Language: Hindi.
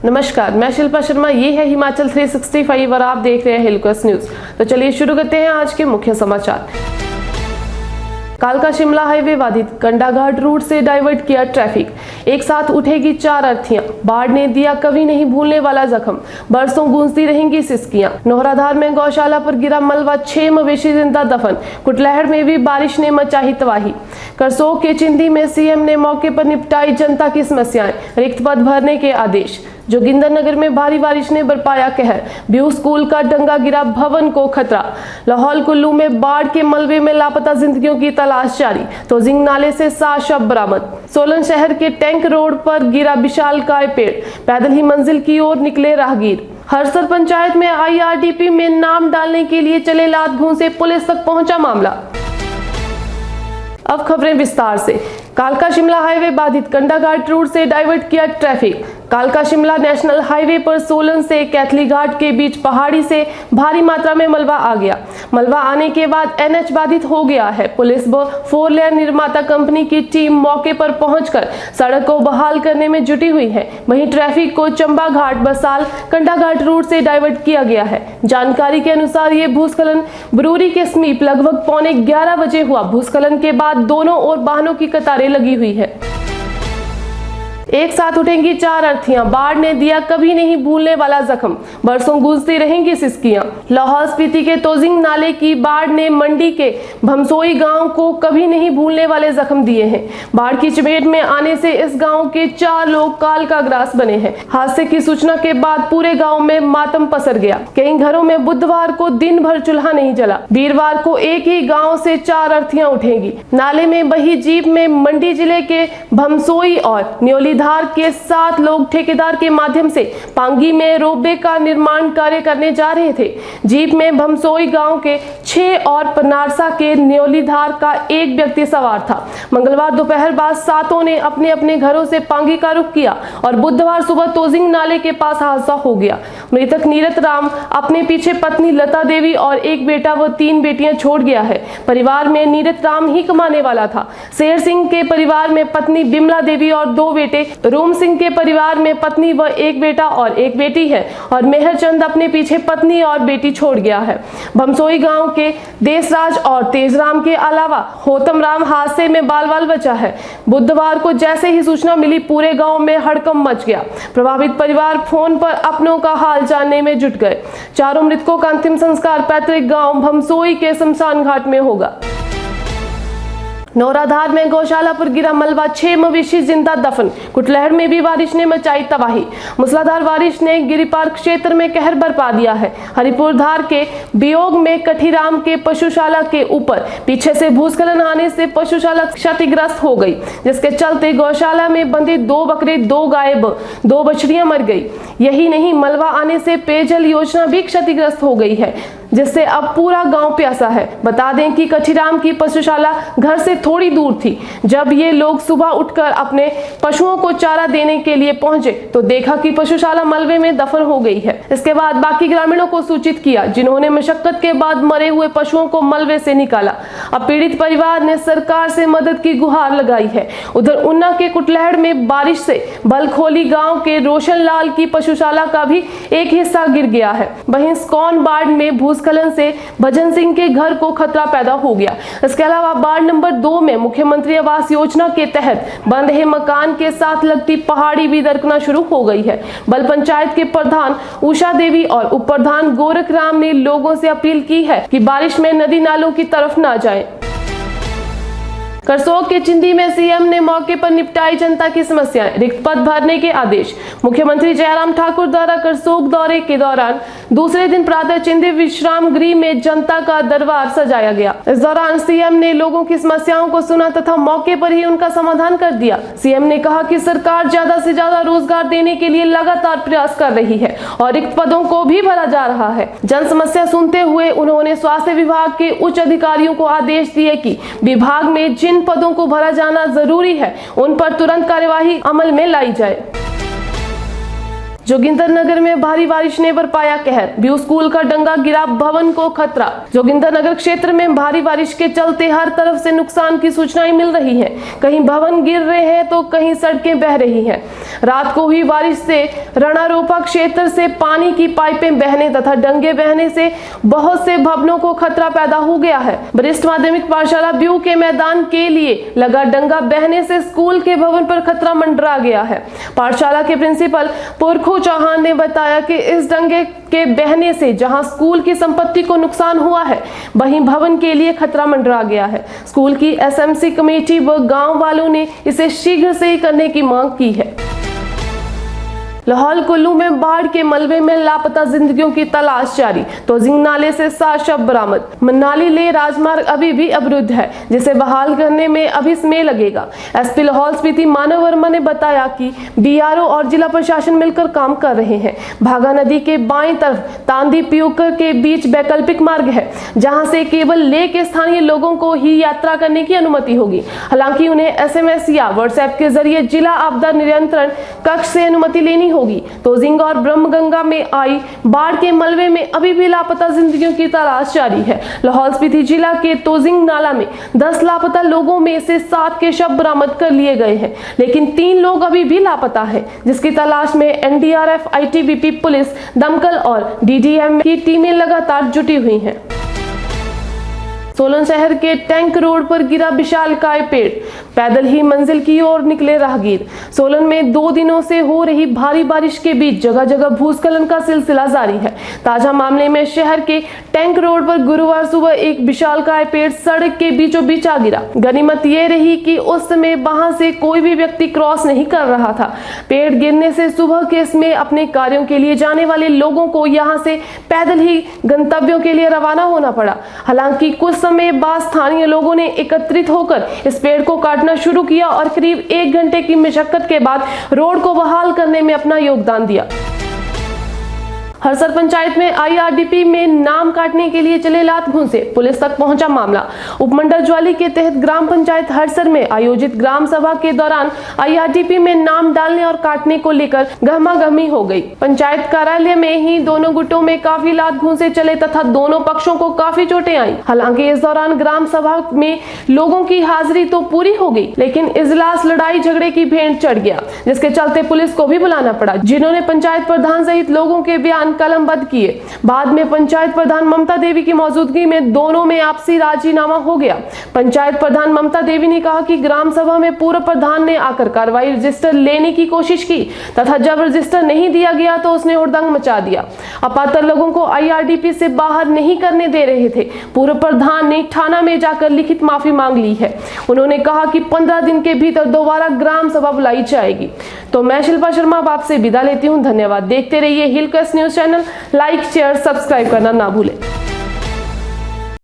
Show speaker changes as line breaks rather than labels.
नमस्कार, मैं शिल्पा शर्मा। ये है हिमाचल 365 और आप देख रहे हैं हिलक्वेस्ट न्यूज। तो चलिए शुरू करते हैं आज के मुख्य समाचार। कालका शिमला हाईवे बाधित, कंडाघाट रूट से डाइवर्ट किया ट्रैफिक। एक साथ उठेगी 4 अर्थियां, बाढ़ ने दिया कभी नहीं भूलने वाला जख्म, बरसों गूंजती रहेंगी सिसकियां। नौहराधार में गौशाला पर गिरा मलबा, 6 मवेशी जिंदा दफन। कुटलैहड़ में भी बारिश ने मचाही तबाही। करसोग के चिंदी में सीएम ने मौके पर निपटाई जनता की समस्याएं, रिक्त पद भरने के आदेश। जोगिंदरनगर में भारी बारिश ने बरपाया कहर, ब्यू स्कूल का डंगा गिरा, भवन को खतरा। लाहौल कुल्लू में बाढ़ के मलबे में लापता जिंदगियों की तलाश जारी, तोजिंग नाले से 7 शव बरामद। सोलन शहर के टैंक रोड पर गिरा विशालकाय पेड़, पैदल ही मंजिल की ओर निकले राहगीर। हरसर पंचायत में IRDP में नाम डालने के लिए चले लात घूंसे, पुलिस तक पहुंचा मामला। अब खबरें विस्तार से। कालका शिमला हाईवे बाधित, कंडाघाट रूट से डाइवर्ट किया ट्रैफिक। कालका शिमला नेशनल हाईवे पर सोलन से कैथली घाट के बीच पहाड़ी से भारी मात्रा में मलबा आ गया। मलबा आने के बाद NH बाधित हो गया है। पुलिस व 4 लेयर निर्माता कंपनी की टीम मौके पर पहुंचकर सड़क को बहाल करने में जुटी हुई है। वहीं ट्रैफिक को चंबा घाट, बसाल, कंडाघाट रूट से डाइवर्ट किया गया है। जानकारी के अनुसार ये भूस्खलन ब्रूरी के समीप लगभग 11:15 बजे हुआ। भूस्खलन के बाद दोनों ओर वाहनों की कतारें लगी हुई है। एक साथ उठेंगी 4 अर्थियां, बाढ़ ने दिया कभी नहीं भूलने वाला जख्म, बरसों गूंजती रहेंगी सिसकियां। लाहौल स्पीति के तोजिंग नाले की बाढ़ ने मंडी के भमसोई गांव को कभी नहीं भूलने वाले जख्म दिए हैं। बाढ़ की चपेट में आने से इस गांव के 4 लोग काल का ग्रास बने हैं। हादसे की सूचना के बाद पूरे गाँव में मातम पसर गया। कई घरों में बुधवार को दिन भर चूल्हा नहीं जला। वीरवार को एक ही गाँव से 4 अर्थियां उठेंगी। नाले में बही जीप में मंडी जिले के भमसोई और न्योली धार के 7 लोग ठेकेदार के माध्यम से पांगी में रोबे का निर्माण कार्य करने जा रहे थे। जीप में भमसोई गांव के 6 और पनारसा के न्योलीधार का 1 व्यक्ति सवार था। मंगलवार दोपहर बाद 7 ने अपने अपने घरों से पांगी का रुख किया और बुधवार सुबह तोजिंग नाले के पास हादसा हो गया। मृतक नीरत राम अपने पीछे पत्नी लता देवी और 1 बेटा व 3 बेटियां छोड़ गया है। परिवार में नीरत राम ही कमाने वाला था। शेर सिंह के परिवार में पत्नी बिमला देवी और 2 बेटे, रोम सिंह के परिवार में पत्नी व 1 बेटा और 1 बेटी है और मेहरचंद अपने पीछे पत्नी और बेटी छोड़ गया है। भमसोई गांव के देसराज और तेजराम के अलावा होतम राम हादसे में बाल बचा है। बुधवार को जैसे ही सूचना मिली, पूरे गांव में हड़कंप मच गया। प्रभावित परिवार फोन पर अपनों का हाल जानने में जुट गए। चारों मृतकों का अंतिम संस्कार पैतृक गांव भमसोई के शमशान घाट में होगा। नौहराधार में गौशाला पर गिरा मलबा, 6 मवेशी जिंदा दफन। कुटलैहड़ में भी बारिश ने मचाई तबाही। मूसलाधार बारिश ने गिरिपार क्षेत्र में कहर बरपा दिया है। हरिपुर धार के बियोग में कठीराम के पशुशाला के ऊपर पीछे से भूस्खलन आने से पशुशाला क्षतिग्रस्त हो गई, जिसके चलते गौशाला में बंधे 2 बकरे, 2 गाय, 2 बछड़ियां मर गई। यही नहीं, मलबा आने से पेयजल योजना भी क्षतिग्रस्त हो गई है, जिससे अब पूरा गांव प्यासा है। बता दें कि कठीराम की पशुशाला घर से थोड़ी दूर थी। जब ये लोग सुबह उठकर अपने पशुओं को चारा देने के लिए पहुंचे तो देखा कि पशुशाला मलबे में दफन हो गई है। इसके बाद बाकी ग्रामीणों को सूचित किया, जिन्होंने मशक्कत के बाद मरे हुए पशुओं को मलबे से निकाला। अब पीड़ित परिवार ने सरकार से मदद की गुहार लगाई है। उधर ऊना के कुटलैहड़ में बारिश से बलखोली गाँव के रोशन लाल की पशुशाला का भी एक हिस्सा गिर गया है। वहीं स्कॉन बाढ़ में भूस्खलन से भजन सिंह के घर को खतरा पैदा हो गया। इसके अलावा वार्ड नंबर 2 में मुख्यमंत्री आवास योजना के तहत बन रहे मकान के साथ लगती पहाड़ी भी दरकना शुरू हो गई है। बल पंचायत के प्रधान उषा देवी और उप प्रधान गोरख राम ने लोगों से अपील की है कि बारिश में नदी नालों की तरफ ना जाएं। करसोग के चिंदी में सीएम ने मौके पर निपटाई जनता की समस्याएं, रिक्त पद भरने के आदेश। मुख्यमंत्री जयराम ठाकुर द्वारा करसोग दौरे के दौरान दूसरे दिन प्रातः चिंदी विश्राम गृह में जनता का दरबार सजाया गया। इस दौरान सीएम ने लोगों की समस्याओं को सुना तथा मौके पर ही उनका समाधान कर दिया। सीएम ने कहा कि सरकार ज्यादा से ज्यादा रोजगार देने के लिए लगातार प्रयास कर रही है और रिक्त पदों को भी भरा जा रहा है। जन समस्या सुनते हुए उन्होंने स्वास्थ्य विभाग के उच्च अधिकारियों को आदेश दिए कि विभाग में जिन पदों को भरा जाना जरूरी है, उन पर तुरंत कार्यवाही अमल में लाई जाए। जोगिंदर नगर में भारी बारिश ने बरपाया कहर, ब्यू स्कूल का डंगा गिरा, भवन को खतरा। जोगिंदर नगर क्षेत्र में भारी बारिश के चलते हर तरफ से नुकसान की सूचनाएं मिल रही हैं। कहीं भवन गिर रहे हैं तो कहीं सड़कें बह रही हैं। रात को हुई बारिश से रणारोपा क्षेत्र से पानी की पाइपें बहने तथा डंगे बहने से बहुत से भवनों को खतरा पैदा हो गया है। वरिष्ठ माध्यमिक पाठशाला ब्यू के मैदान के लिए लगा डंगा बहने से स्कूल के भवन पर खतरा मंडरा गया है। पाठशाला के प्रिंसिपल पुरखू चौहान ने बताया कि इस डंगे के बहने से जहां स्कूल की संपत्ति को नुकसान हुआ है, वहीं भवन के लिए खतरा मंडरा गया है। स्कूल की एसएमसी कमेटी व गांव वालों ने इसे शीघ्र से ही करने की मांग की है। लाहौल कुल्लू में बाढ़ के मलबे में लापता जिंदगियों की तलाश जारी, तोजिंग नाले से 7 शव बरामद। मनाली ले राजमार्ग अभी भी अवरुद्ध है, जिसे बहाल करने में अभी समय लगेगा। एसपी लाहौल स्पीति मानव वर्मा ने बताया कि बीआरओ और जिला प्रशासन मिलकर काम कर रहे हैं। भागा नदी के बाईं तरफ तांदी प्यूकर के बीच वैकल्पिक मार्ग है, जहां से केवल ले के स्थानीय लोगों को ही यात्रा करने की अनुमति होगी। हालांकि उन्हें SMS या व्हाट्सएप के जरिए जिला आपदा नियंत्रण कक्ष से अनुमति लेनी होगी। तोजिंग और ब्रह्मगंगा में आई बाढ़ के मलबे में अभी भी लापता जिंदगियों की तलाश जारी है। लाहौल स्पीति जिला के तोजिंग नाला में 10 लापता लोगों में से 7 के शव बरामद कर लिए गए हैं, लेकिन 3 लोग अभी भी लापता है, जिसकी तलाश में NDRF, ITBP, पुलिस, दमकल और DDM की टीमें लगातार जुटी हुई हैं। सोलन शहर के टैंक रोड पर गिरा विशालकाय पेड़, पैदल ही मंजिल की ओर निकले राहगीर। सोलन में 2 दिनों से हो रही भारी बारिश के बीच जगह जगह भूस्खलन का सिलसिला जारी है। ताजा मामले में शहर के टैंक रोड पर गुरुवार सुबह एक विशालकाय पेड़ सड़क के बीचों बीच आ गिरा। गनीमत ये रही कि उस समय वहां से कोई भी व्यक्ति क्रॉस नहीं कर रहा था। पेड़ गिरने से सुबह के समय अपने कार्यों के लिए जाने वाले लोगों को यहां से पैदल ही गंतव्यों के लिए रवाना होना पड़ा। हालांकि कुछ समय बाद स्थानीय लोगों ने एकत्रित होकर इस पेड़ को काटना शुरू किया और करीब 1 घंटे की मशक्कत के बाद रोड को बहाल करने में अपना योगदान दिया। हरसर पंचायत में IRDP में नाम काटने के लिए चले लात घूंसे, पुलिस तक पहुंचा मामला। उपमंडल ज्वाली के तहत ग्राम पंचायत हरसर में आयोजित ग्राम सभा के दौरान IRDP में नाम डालने और काटने को लेकर गहमागहमी हो गई। पंचायत कार्यालय में ही दोनों गुटों में काफी लात घूंसे चले तथा दोनों पक्षों को काफी चोटें आई। हालांकि इस दौरान ग्राम सभा में लोगों की हाजिरी तो पूरी हो गई, लेकिन इजलास लड़ाई झगड़े की भेंट चढ़ गया, जिसके चलते पुलिस को भी बुलाना पड़ा, जिन्होंने पंचायत प्रधान सहित लोगों के बयान कलमबद्ध किए। बाद में पंचायत प्रधान ममता देवी की मौजूदगी में दोनों में आपसी राजीनामा हो गया। पंचायत प्रधान ममता देवी ने कहा कि ग्राम सभा में पूर्व प्रधान ने आकर कार्रवाई रजिस्टर लेने की कोशिश की तथा जब रजिस्टर नहीं दिया गया तो उसने हुड़दंग मचा दिया। अपात्र लोगों को IRDP से बाहर नहीं करने दे रहे थे। पूर्व प्रधान ने थाना में जाकर लिखित माफी मांग ली है। उन्होंने कहा कि 15 दिन के भीतर दोबारा ग्राम सभा बुलाई जाएगी। तो मैं शिल्पा शर्मा आपसे विदा लेती हूँ। धन्यवाद। देखते रहिए Hill Quest news channel. Like, share, subscribe करना ना भूलें।